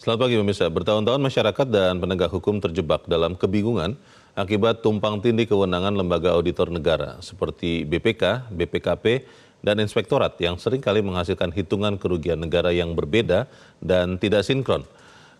Selamat pagi pemirsa. Bertahun-tahun masyarakat dan penegak hukum terjebak dalam kebingungan akibat tumpang tindih kewenangan lembaga auditor negara seperti BPK, BPKP, dan Inspektorat yang seringkali menghasilkan hitungan kerugian negara yang berbeda dan tidak sinkron.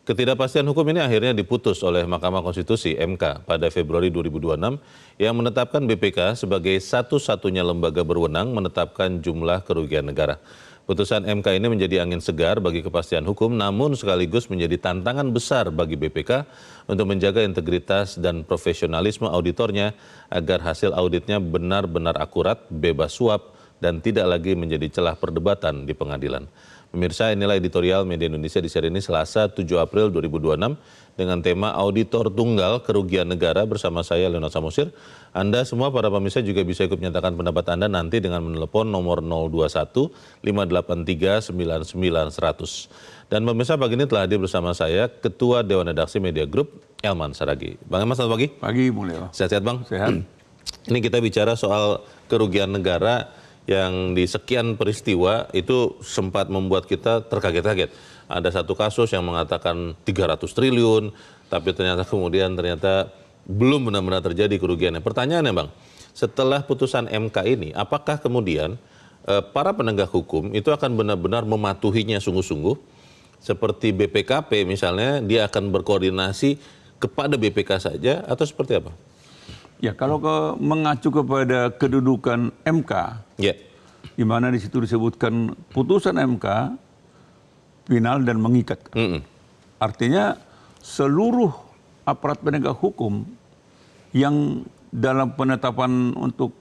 Ketidakpastian hukum ini akhirnya diputus oleh Mahkamah Konstitusi (MK) pada Februari 2026 yang menetapkan BPK sebagai satu-satunya lembaga berwenang menetapkan jumlah kerugian negara. Putusan MK ini menjadi angin segar bagi kepastian hukum, namun sekaligus menjadi tantangan besar bagi BPK untuk menjaga integritas dan profesionalisme auditornya agar hasil auditnya benar-benar akurat, bebas suap, dan tidak lagi menjadi celah perdebatan di pengadilan. Pemirsa, inilah editorial Media Indonesia di seri ini Selasa 7 April 2026 dengan tema Auditor Tunggal Kerugian Negara bersama saya Leonard Samosir. Anda semua para pemirsa juga bisa ikut menyatakan pendapat Anda nanti dengan menelepon nomor 021 583 99 100. Dan pemirsa, pagi ini telah hadir bersama saya Ketua Dewan Redaksi Media Group Elman Saragih. Bang Elman, selamat pagi. Pagi, Mulyo. Sehat-sehat Bang? Sehat. Ini kita bicara soal kerugian negara yang di sekian peristiwa itu sempat membuat kita terkaget-kaget. Ada satu kasus yang mengatakan 300 triliun, tapi ternyata belum benar-benar terjadi kerugiannya. Pertanyaannya Bang, setelah putusan MK ini, apakah kemudian para penegak hukum itu akan benar-benar mematuhinya sungguh-sungguh? Seperti BPKP misalnya, dia akan berkoordinasi kepada BPK saja atau seperti apa? Ya, kalau mengacu kepada kedudukan MK, di mana di situ disebutkan putusan MK final dan mengikat. Artinya seluruh aparat penegak hukum yang dalam penetapan untuk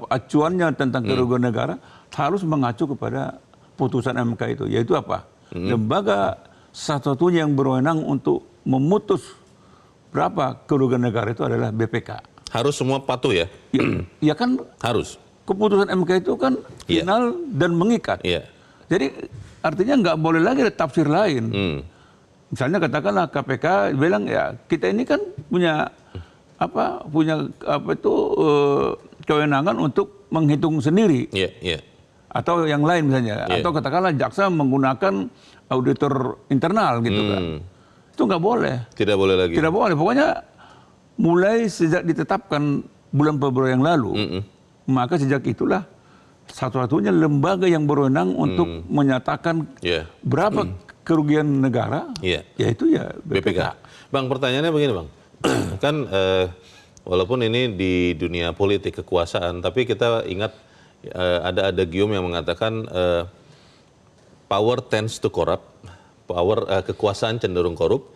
acuannya tentang kerugian negara harus mengacu kepada putusan MK itu. Yaitu apa? Lembaga satu-satunya yang berwenang untuk memutus berapa kerugian negara itu adalah BPK. Harus semua patuh ya? Ya kan harus. Keputusan MK itu kan final dan mengikat. Jadi artinya nggak boleh lagi ada tafsir lain. Misalnya katakanlah KPK bilang ya kita ini kan punya kewenangan untuk menghitung sendiri. Atau yang lain misalnya. Atau katakanlah jaksa menggunakan auditor internal gitu kan. Itu nggak boleh. Tidak boleh lagi. Tidak boleh. Pokoknya mulai sejak ditetapkan bulan Februari yang lalu, maka sejak itulah satu-satunya lembaga yang berwenang untuk menyatakan berapa kerugian negara, yaitu ya BPK. Bang, pertanyaannya begini Bang, kan walaupun ini di dunia politik kekuasaan, tapi kita ingat ada gium yang mengatakan power tends to corrupt, kekuasaan cenderung korup,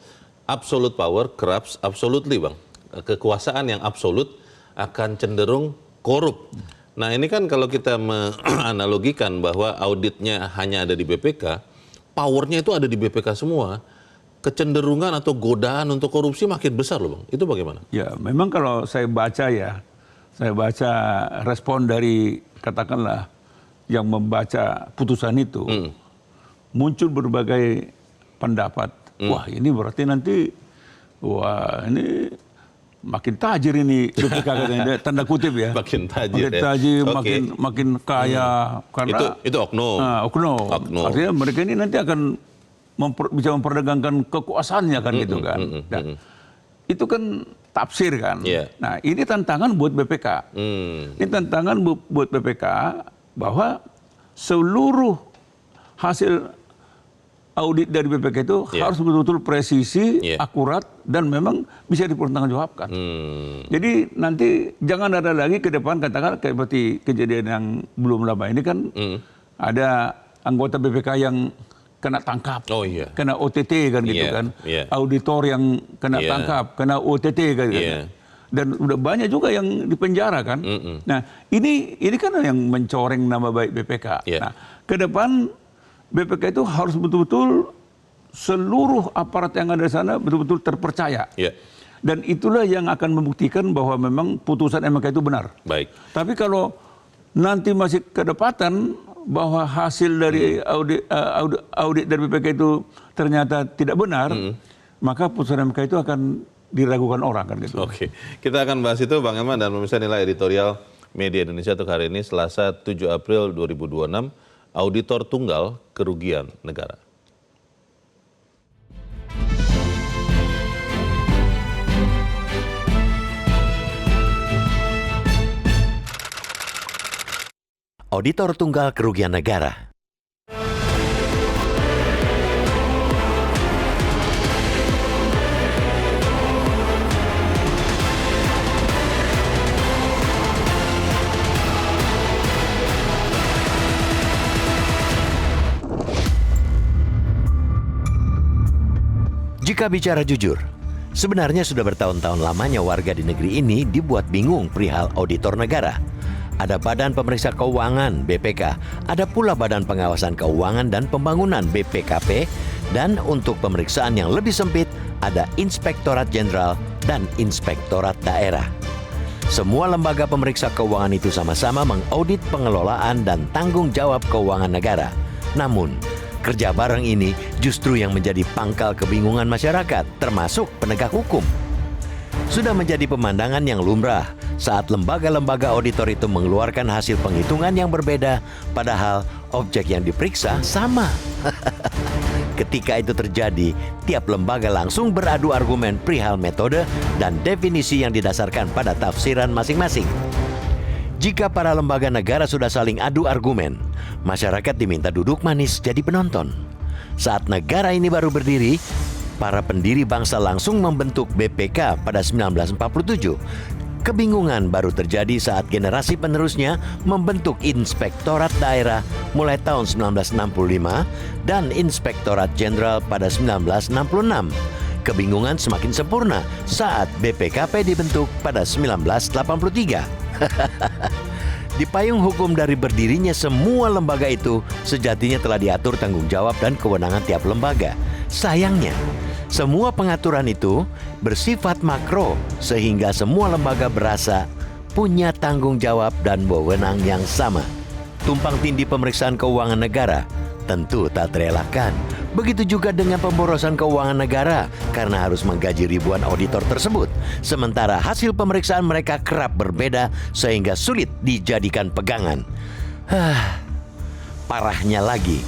absolute power corrupts absolutely Bang. Kekuasaan yang absolut akan cenderung korup. Nah ini kan kalau kita menganalogikan bahwa auditnya hanya ada di BPK, powernya itu ada di BPK semua, kecenderungan atau godaan untuk korupsi makin besar loh Bang. Itu bagaimana? Ya memang kalau saya baca respon dari katakanlah yang membaca putusan itu, muncul berbagai pendapat. Wah ini berarti nanti, ini makin tajir ini BPK katanya, tanda kutip ya. Makin tajir, makin kaya. Karena itu oknum. Oknum. Artinya mereka ini nanti akan bisa memperdagangkan kekuasaannya kan gitu kan. Itu kan tafsir kan. Nah ini tantangan buat BPK. Ini tantangan buat BPK bahwa seluruh hasil audit dari BPK itu harus betul-betul presisi, akurat, dan memang bisa dipertanggungjawabkan. Jadi nanti jangan ada lagi ke depan katakan kayak seperti kejadian yang belum lama ini kan ada anggota BPK yang kena tangkap, kena OTT kan gitu kan, auditor yang kena tangkap, kena OTT kan. Dan udah banyak juga yang dipenjara kan. Nah ini kan yang mencoreng nama baik BPK. Nah ke depan BPK itu harus betul-betul seluruh aparat yang ada di sana betul-betul terpercaya. Dan itulah yang akan membuktikan bahwa memang putusan MK itu benar. Baik. Tapi kalau nanti masih kedapatan bahwa hasil dari audit dari BPK itu ternyata tidak benar, maka putusan MK itu akan diragukan orang kan gitu. Oke, kita akan bahas itu Bang Elman dan pemirsa, nilai editorial Media Indonesia untuk hari ini Selasa 7 April 2026. Auditor Tunggal Kerugian Negara. auditor tunggal kerugian negara. Jika bicara jujur, sebenarnya sudah bertahun-tahun lamanya warga di negeri ini dibuat bingung perihal auditor negara. Ada Badan Pemeriksa Keuangan (BPK), ada pula Badan Pengawasan Keuangan dan Pembangunan (BPKP), dan untuk pemeriksaan yang lebih sempit ada Inspektorat Jenderal dan Inspektorat Daerah. Semua lembaga pemeriksa keuangan itu sama-sama mengaudit pengelolaan dan tanggung jawab keuangan negara. Namun, kerja bareng ini justru yang menjadi pangkal kebingungan masyarakat, termasuk penegak hukum. Sudah menjadi pemandangan yang lumrah saat lembaga-lembaga auditor itu mengeluarkan hasil penghitungan yang berbeda, padahal objek yang diperiksa sama. Ketika itu terjadi, tiap lembaga langsung beradu argumen perihal metode dan definisi yang didasarkan pada tafsiran masing-masing. Jika para lembaga negara sudah saling adu argumen, masyarakat diminta duduk manis jadi penonton. Saat negara ini baru berdiri, para pendiri bangsa langsung membentuk BPK pada 1947. Kebingungan baru terjadi saat generasi penerusnya membentuk Inspektorat Daerah mulai tahun 1965 dan Inspektorat Jenderal pada 1966. Kebingungan semakin sempurna saat BPKP dibentuk pada 1983. Di payung hukum dari berdirinya semua lembaga itu, sejatinya telah diatur tanggung jawab dan kewenangan tiap lembaga. Sayangnya, semua pengaturan itu bersifat makro, sehingga semua lembaga berasa punya tanggung jawab dan wewenang yang sama. Tumpang tindih pemeriksaan keuangan negara tentu tak terelakkan. Begitu juga dengan pemborosan keuangan negara karena harus menggaji ribuan auditor tersebut. Sementara hasil pemeriksaan mereka kerap berbeda sehingga sulit dijadikan pegangan. Parahnya lagi,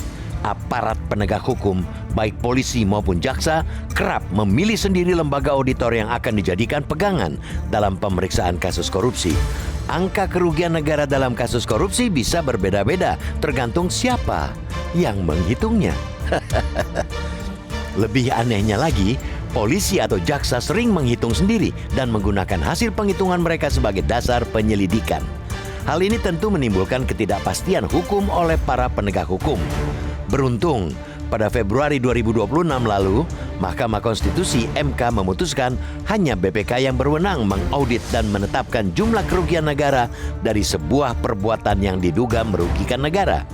aparat penegak hukum, baik polisi maupun jaksa, kerap memilih sendiri lembaga auditor yang akan dijadikan pegangan dalam pemeriksaan kasus korupsi. Angka kerugian negara dalam kasus korupsi bisa berbeda-beda tergantung siapa yang menghitungnya. Lebih anehnya lagi, polisi atau jaksa sering menghitung sendiri dan menggunakan hasil penghitungan mereka sebagai dasar penyelidikan. Hal ini tentu menimbulkan ketidakpastian hukum oleh para penegak hukum. Beruntung, pada Februari 2026 lalu, Mahkamah Konstitusi (MK) memutuskan hanya BPK yang berwenang mengaudit dan menetapkan jumlah kerugian negara dari sebuah perbuatan yang diduga merugikan negara.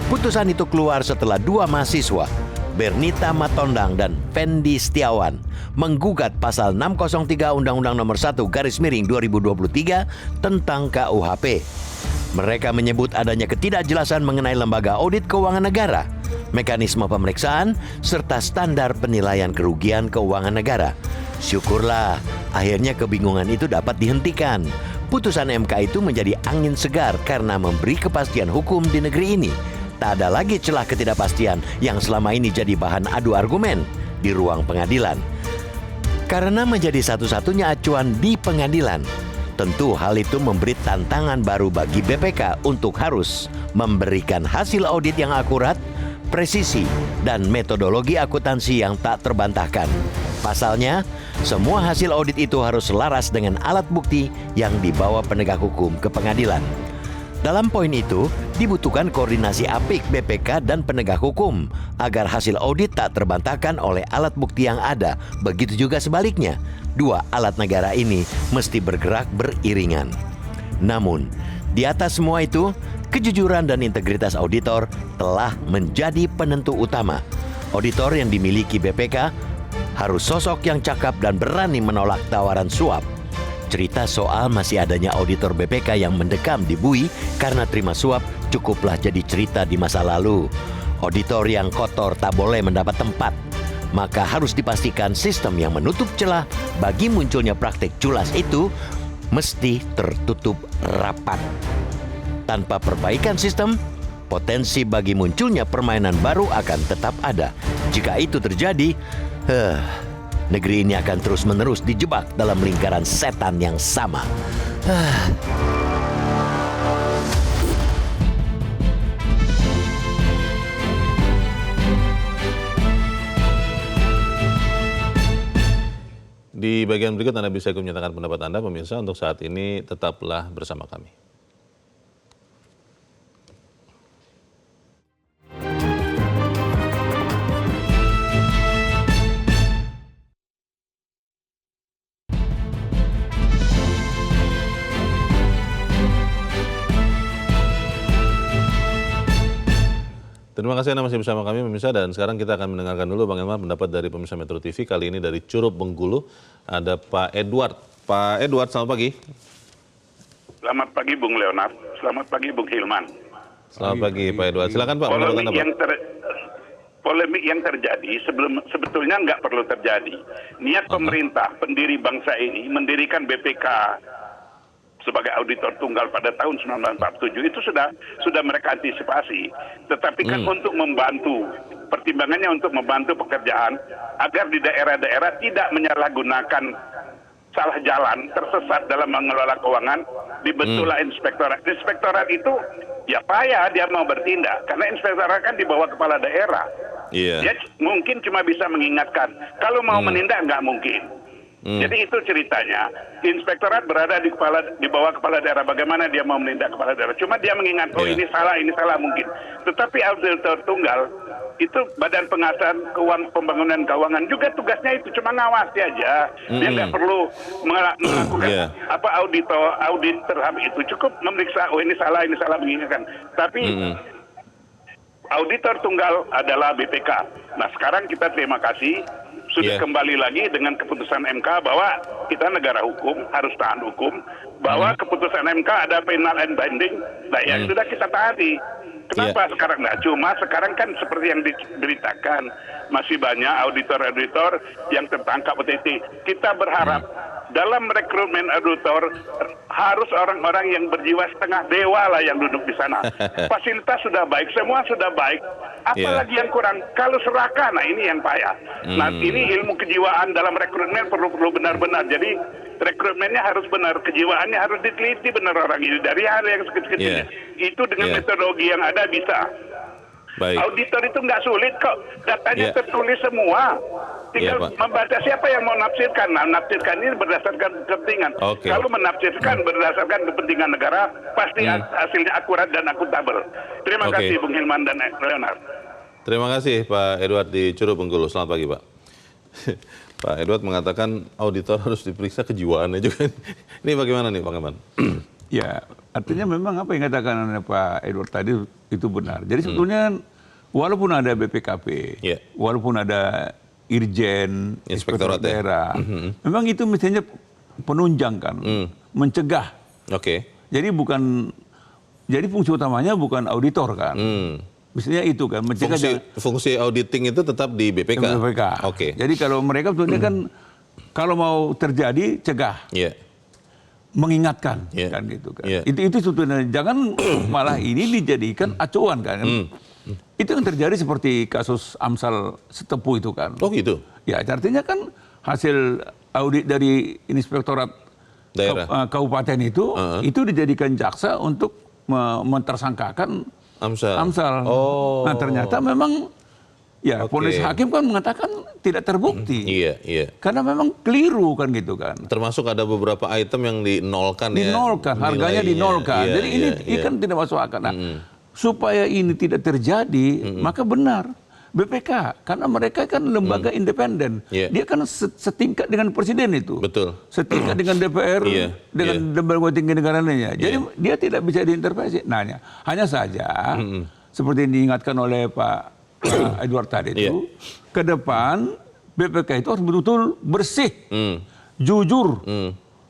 Putusan itu keluar setelah dua mahasiswa, Bernita Matondang dan Fendi Setiawan, menggugat pasal 603 Undang-Undang Nomor 1/2023 tentang KUHP. Mereka menyebut adanya ketidakjelasan mengenai lembaga audit keuangan negara, mekanisme pemeriksaan, serta standar penilaian kerugian keuangan negara. Syukurlah, akhirnya kebingungan itu dapat dihentikan. Putusan MK itu menjadi angin segar karena memberi kepastian hukum di negeri ini. Tak ada lagi celah ketidakpastian yang selama ini jadi bahan adu argumen di ruang pengadilan. Karena menjadi satu-satunya acuan di pengadilan, tentu hal itu memberi tantangan baru bagi BPK untuk harus memberikan hasil audit yang akurat, presisi, dan metodologi akuntansi yang tak terbantahkan. Pasalnya, semua hasil audit itu harus selaras dengan alat bukti yang dibawa penegak hukum ke pengadilan. Dalam poin itu, dibutuhkan koordinasi apik BPK dan penegak hukum agar hasil audit tak terbantahkan oleh alat bukti yang ada. Begitu juga sebaliknya, dua alat negara ini mesti bergerak beriringan. Namun, di atas semua itu, kejujuran dan integritas auditor telah menjadi penentu utama. Auditor yang dimiliki BPK harus sosok yang cakap dan berani menolak tawaran suap. Cerita soal masih adanya auditor BPK yang mendekam di BUI karena terima suap cukuplah jadi cerita di masa lalu. Auditor yang kotor tak boleh mendapat tempat. Maka harus dipastikan sistem yang menutup celah bagi munculnya praktik culas itu mesti tertutup rapat. Tanpa perbaikan sistem, potensi bagi munculnya permainan baru akan tetap ada. Jika itu terjadi, negeri ini akan terus-menerus dijebak dalam lingkaran setan yang sama. Di bagian berikut Anda bisa menyatakan pendapat Anda, pemirsa. Untuk saat ini tetaplah bersama kami. Terima kasih Anda masih bersama kami pemirsa, dan sekarang kita akan mendengarkan dulu bagaimana pendapat dari pemirsa Metro TV. Kali ini dari Curup Bengkulu ada Pak Edward. Pak Edward, selamat pagi. Selamat pagi Bung Leonard, selamat pagi Bung Hilman. Selamat pagi Pak Edward. Silakan Pak. Polemik yang terjadi sebetulnya nggak perlu terjadi. Niat pemerintah pendiri bangsa ini mendirikan BPK sebagai auditor tunggal pada tahun 1947 itu sudah mereka antisipasi. Tetapi kan untuk membantu, pertimbangannya untuk membantu pekerjaan agar di daerah-daerah tidak menyalahgunakan salah jalan, tersesat dalam mengelola keuangan, dibentuklah inspektorat. Inspektorat itu ya payah dia mau bertindak karena inspektorat kan di bawah kepala daerah. Dia mungkin cuma bisa mengingatkan. Kalau mau menindak nggak mungkin. Jadi itu ceritanya. Inspektorat berada di bawah kepala daerah. Bagaimana dia mau menindak kepala daerah? Cuma dia mengingat, ini salah mungkin. Tetapi auditor tunggal itu Badan Pengawasan Pembangunan Keuangan juga tugasnya itu cuma ngawasi aja. Dia nggak perlu melakukan audit terhadap itu. Cukup memeriksa, ini salah mengingatkan. Tapi auditor tunggal adalah BPK. Nah sekarang kita terima kasih. Sudah kembali lagi dengan keputusan MK bahwa kita negara hukum, harus tahan hukum, bahwa keputusan MK ada final and binding, nah ya sudah kita taati. Kenapa sekarang nggak? Cuma sekarang kan seperti yang diberitakan, masih banyak auditor-auditor yang tertangkap OTT. Kita berharap dalam rekrutmen auditor harus orang-orang yang berjiwa setengah dewa lah yang duduk di sana. Fasilitas sudah baik, semua sudah baik. Apalagi yang kurang? Kalau serakah, nah ini yang payah. Nah ini ilmu kejiwaan dalam rekrutmen perlu benar-benar. Jadi rekrutmennya harus benar, kejiwaannya harus diteliti benar orang ini dari hal yang sekecil-kecilnya. Itu dengan metodologi yang ada bisa. Baik. Auditor itu nggak sulit kok, datanya tertulis semua. Tinggal membaca siapa yang mau nafsirkan. Nah, nafsirkan ini berdasarkan kepentingan. Kalau menafsirkan berdasarkan kepentingan negara, pasti hasilnya akurat dan akuntabel. Terima kasih Bung Hilman dan Leonard. Terima kasih Pak Edward di Curup Bengkulu. Selamat pagi Pak. Pak Edward mengatakan auditor harus diperiksa kejiwaannya juga. Ini bagaimana nih Pak Keman? Ya, artinya memang apa yang dikatakan oleh Pak Edward tadi itu benar. Jadi sebetulnya walaupun ada BPKP, walaupun ada Irjen, Inspektorat Daerah, memang itu mestinya penunjang kan, mencegah. Jadi fungsi utamanya bukan auditor kan. Mestinya itu kan, mencegah. Fungsi auditing itu tetap di BPK. Jadi kalau mereka sebetulnya kan kalau mau terjadi cegah. Mengingatkan kan gitu kan. Itu sebetulnya jangan malah ini dijadikan acuan kan. Itu yang terjadi seperti kasus Amsal Setepu itu kan. Oh gitu. Ya artinya kan hasil audit dari Inspektorat Daerah Kabupaten itu dijadikan jaksa untuk mentersangkakan Amsal. Nah ternyata memang ponis hakim kan mengatakan tidak terbukti. Karena memang keliru kan gitu kan. Termasuk ada beberapa item yang dinolkan harganya dinolkan. Jadi ini kan tidak masuk akal. Nah, supaya ini tidak terjadi, maka benar BPK, karena mereka kan lembaga independen. Dia kan setingkat dengan presiden itu. Setingkat dengan DPR, dengan lembaga tinggi negara lainnya. Jadi dia tidak bisa diintervensi. Nah, hanya saja seperti yang diingatkan oleh Pak Edward tadi itu, ke depan BPK itu harus betul-betul bersih, jujur.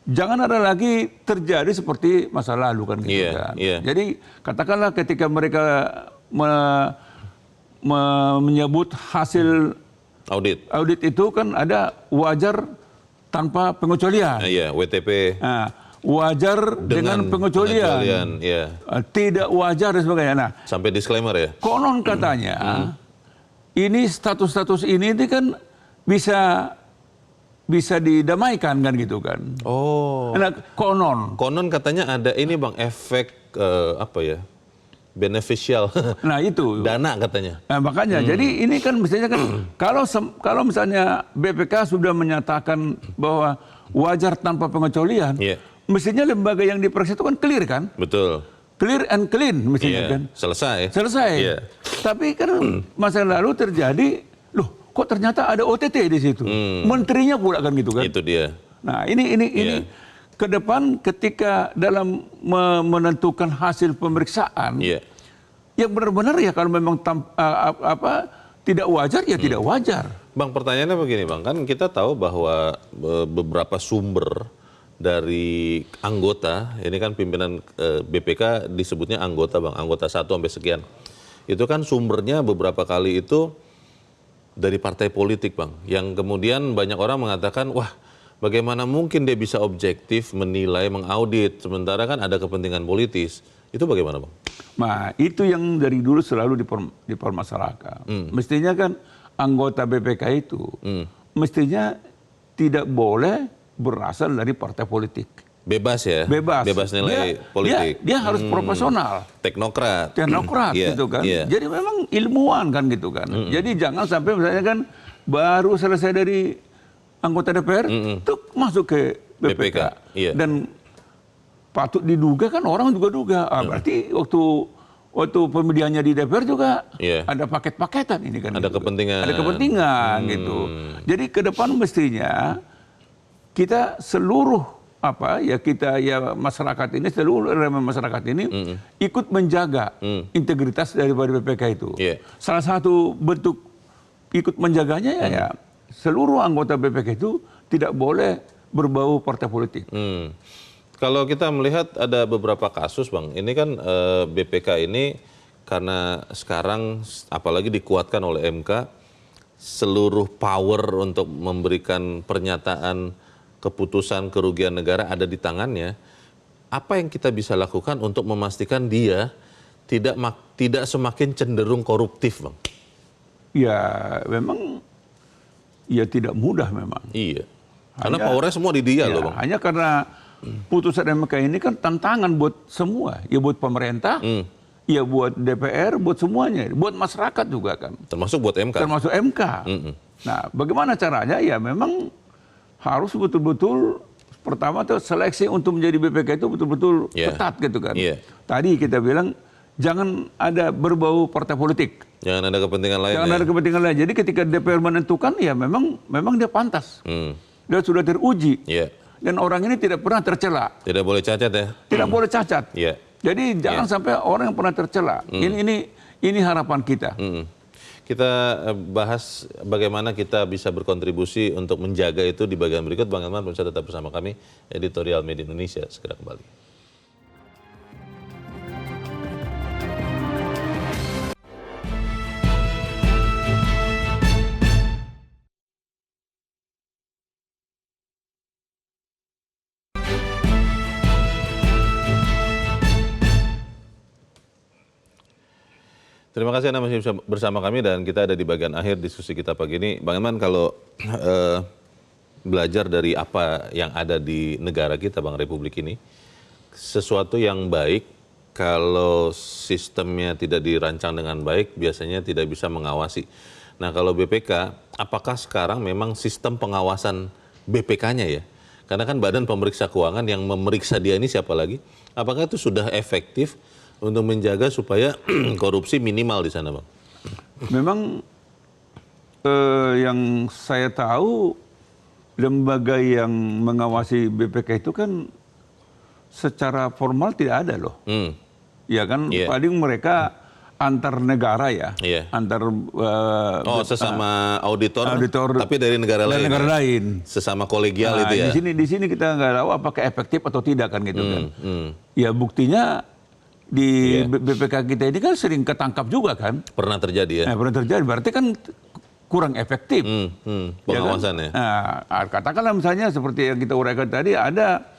Jangan ada lagi terjadi seperti masa lalu kan gitu kan. Jadi katakanlah ketika mereka menyebut hasil audit itu kan ada wajar tanpa pengecualian. WTP. Nah, wajar dengan pengecualian. Tidak wajar dan sebagainya. Nah, sampai disclaimer ya. Konon katanya ini status-status ini kan bisa didamaikan kan gitu kan. Oh. Nah, konon katanya ada ini Bang efek apa ya? beneficial. Nah itu. Dana katanya. Nah, makanya, jadi ini kan mestinya kan kalau misalnya BPK sudah menyatakan bahwa wajar tanpa pengecualian, mestinya lembaga yang diperiksa itu kan clear kan? Betul. Clear and clean mestinya kan? Selesai. Tapi kan masa lalu terjadi, loh kok ternyata ada OTT di situ? Menterinya pula kan gitu kan? Itu dia. Nah ini ke depan ketika dalam menentukan hasil pemeriksaan, yang benar-benar ya kalau memang tidak wajar ya tidak wajar. Bang, pertanyaannya begini Bang, kan kita tahu bahwa beberapa sumber dari anggota, ini kan pimpinan BPK disebutnya anggota Bang, anggota 1 sampai sekian. Itu kan sumbernya beberapa kali itu dari partai politik Bang, yang kemudian banyak orang mengatakan, wah bagaimana mungkin dia bisa objektif menilai, mengaudit, sementara kan ada kepentingan politis. Itu bagaimana Bang? Nah itu yang dari dulu selalu dipermasalahkan. Mestinya kan anggota BPK itu mestinya tidak boleh berasal dari partai politik. Bebas ya? Bebas nilai politik. Dia harus profesional. Teknokrat gitu kan. Jadi memang ilmuwan kan gitu kan. Jadi jangan sampai misalnya kan baru selesai dari anggota DPR itu masuk ke BPK. Dan patut diduga kan orang juga duga. Berarti waktu pemilihannya di DPR juga ada paket-paketan ini kan. Ada gitu. kepentingan. Ada kepentingan gitu. Jadi ke depan mestinya kita seluruh masyarakat ini, seluruh elemen masyarakat ini ikut menjaga integritas daripada BPK itu. Salah satu bentuk ikut menjaganya ya seluruh anggota BPK itu tidak boleh berbau partai politik. Kalau kita melihat ada beberapa kasus Bang, ini kan BPK ini karena sekarang apalagi dikuatkan oleh MK, seluruh power untuk memberikan pernyataan keputusan kerugian negara ada di tangannya. Apa yang kita bisa lakukan untuk memastikan dia tidak semakin cenderung koruptif Bang? Ya memang ya tidak mudah memang. Iya. Karena powernya semua di dia loh Bang. Hanya karena putusan MK ini kan tantangan buat semua. Ya buat pemerintah, ya buat DPR, buat semuanya. Buat masyarakat juga kan. Termasuk buat MK. Termasuk MK. Nah bagaimana caranya? Ya memang harus betul-betul pertama tuh seleksi untuk menjadi BPK itu betul-betul ketat gitu kan. Tadi kita bilang jangan ada berbau partai politik. Jangan ada kepentingan lain. Jangan ada kepentingan lain. Jadi ketika DPR menentukan ya memang dia pantas. Dia sudah teruji. Dan orang ini tidak pernah tercela. Tidak boleh cacat ya. Tidak boleh cacat. Jadi jangan sampai orang yang pernah tercela. Ini harapan kita. Kita bahas bagaimana kita bisa berkontribusi untuk menjaga itu di bagian berikut. Bang Elman, pemirsa tetap bersama kami, Editorial Media Indonesia. Segera kembali. Terima kasih Anda masih bersama kami dan kita ada di bagian akhir diskusi kita pagi ini. Bang Elman, kalau belajar dari apa yang ada di negara kita, Bang, Republik ini, sesuatu yang baik kalau sistemnya tidak dirancang dengan baik biasanya tidak bisa mengawasi. Nah kalau BPK, apakah sekarang memang sistem pengawasan BPK-nya ya? Karena kan Badan Pemeriksa Keuangan yang memeriksa dia ini siapa lagi? Apakah itu sudah efektif untuk menjaga supaya korupsi minimal di sana, Bang? Memang yang saya tahu lembaga yang mengawasi BPK itu kan secara formal tidak ada loh. Ya kan paling mereka antar negara ya. Antar sesama auditor tapi dari negara lain. Negara lain. Sesama kolegial itu ya. Di sini kita nggak tahu apakah efektif atau tidak kan gitu kan. Ya buktinya di BPK kita ini kan sering ketangkap juga kan. Pernah terjadi ya? Pernah terjadi, berarti kan kurang efektif. Pengawasannya. Ya kan? Katakanlah misalnya seperti yang kita uraikan tadi, ada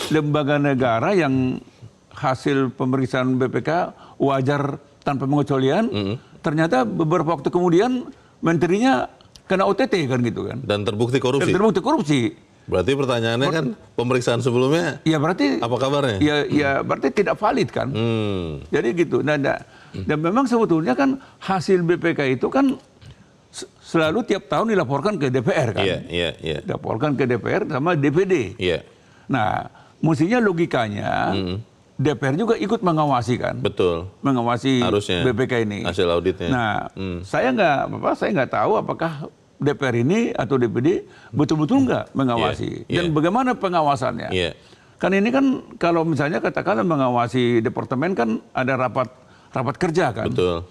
lembaga negara yang hasil pemeriksaan BPK wajar tanpa pengecualian, ternyata beberapa waktu kemudian menterinya kena OTT kan gitu kan. Dan terbukti korupsi. Dan terbukti korupsi. Berarti pertanyaannya kan pemeriksaan sebelumnya Ya berarti apa kabarnya? ya berarti tidak valid kan. Jadi gitu. Dan memang sebetulnya kan hasil BPK itu kan selalu tiap tahun dilaporkan ke DPR kan. Iya. Dilaporkan ke DPR sama DPD. Iya. Nah, mestinya logikanya DPR juga ikut mengawasi kan. Betul. Mengawasi Harusnya BPK ini. hasil auditnya. Nah, saya nggak tahu apakah DPR ini atau DPD betul-betul nggak mengawasi. Dan bagaimana pengawasannya? Kan ini kan kalau misalnya katakanlah mengawasi departemen kan ada rapat kerja kan. Betul.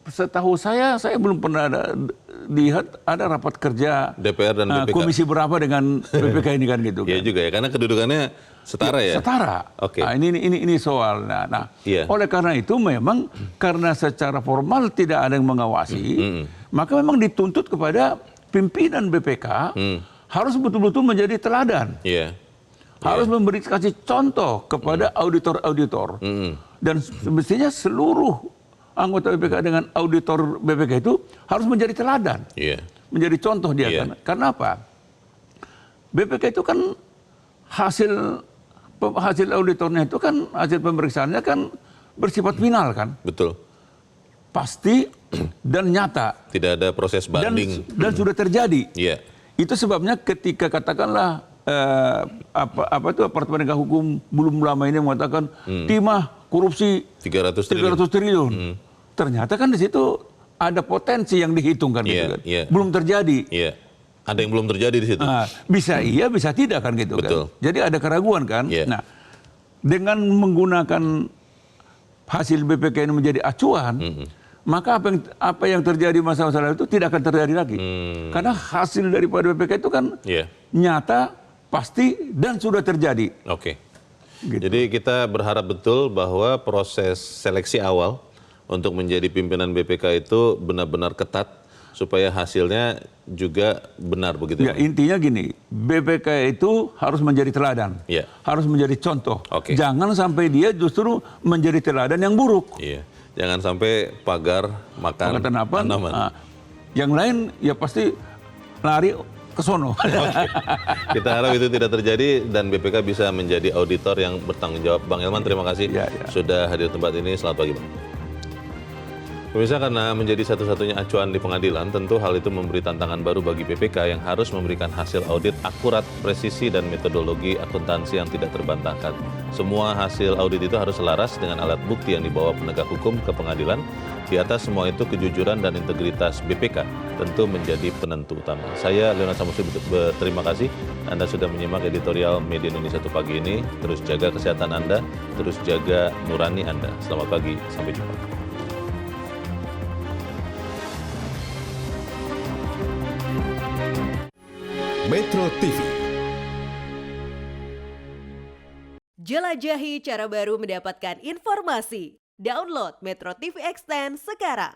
Setahu saya belum pernah lihat ada rapat kerja DPR dan BPK. Komisi berapa dengan BPK ini kan gitu kan. Iya juga ya, karena kedudukannya setara ya. Setara. Oke. Nah, ini soal. Nah, oleh karena itu memang karena secara formal tidak ada yang mengawasi, maka memang dituntut kepada pimpinan BPK harus betul-betul menjadi teladan. Iya. Harus kasih contoh kepada auditor-auditor. Dan semestinya seluruh anggota BPK dengan auditor BPK itu harus menjadi teladan. Iya. Menjadi contoh dia kan. Karena apa? BPK itu kan hasil auditornya itu kan, hasil pemeriksaannya kan bersifat final kan. Betul. Pasti dan nyata. Tidak ada proses banding. Dan sudah terjadi. Iya. Itu sebabnya ketika katakanlah Departemen Penegak Hukum belum lama ini mengatakan timah korupsi 300 triliun. Ternyata kan di situ ada potensi yang dihitungkan gitu kan. Belum terjadi. Iya. Ada yang belum terjadi di situ. Bisa iya, bisa tidak kan gitu Betul. kan. Jadi ada keraguan kan. Nah, dengan menggunakan hasil BPK ini menjadi acuan, maka apa yang terjadi masa-masa lalu itu tidak akan terjadi lagi. Karena hasil daripada BPK itu kan nyata, pasti, dan sudah terjadi. Oke. Gitu. Jadi kita berharap betul bahwa proses seleksi awal untuk menjadi pimpinan BPK itu benar-benar ketat supaya hasilnya juga benar begitu. Ya, intinya gini, BPK itu harus menjadi teladan. Harus menjadi contoh. Jangan sampai dia justru menjadi teladan yang buruk. Jangan sampai pagar makan tanaman. Yang lain ya pasti lari ke sono. Kita harap itu tidak terjadi dan BPK bisa menjadi auditor yang bertanggung jawab. Bang Elman, terima kasih sudah hadir di tempat ini. Selamat pagi, Bang. Pemirsa, karena menjadi satu-satunya acuan di pengadilan, tentu hal itu memberi tantangan baru bagi BPK yang harus memberikan hasil audit akurat, presisi, dan metodologi akuntansi yang tidak terbantahkan. Semua hasil audit itu harus selaras dengan alat bukti yang dibawa penegak hukum ke pengadilan. Di atas semua itu, kejujuran dan integritas BPK tentu menjadi penentu utama. Saya, Leonard Samusi, berterima kasih Anda sudah menyimak editorial Media Indonesia 1 pagi ini. Terus jaga kesehatan Anda, terus jaga nurani Anda. Selamat pagi, sampai jumpa. Metro TV. Jelajahi cara baru mendapatkan informasi. Download Metro TV Extend sekarang.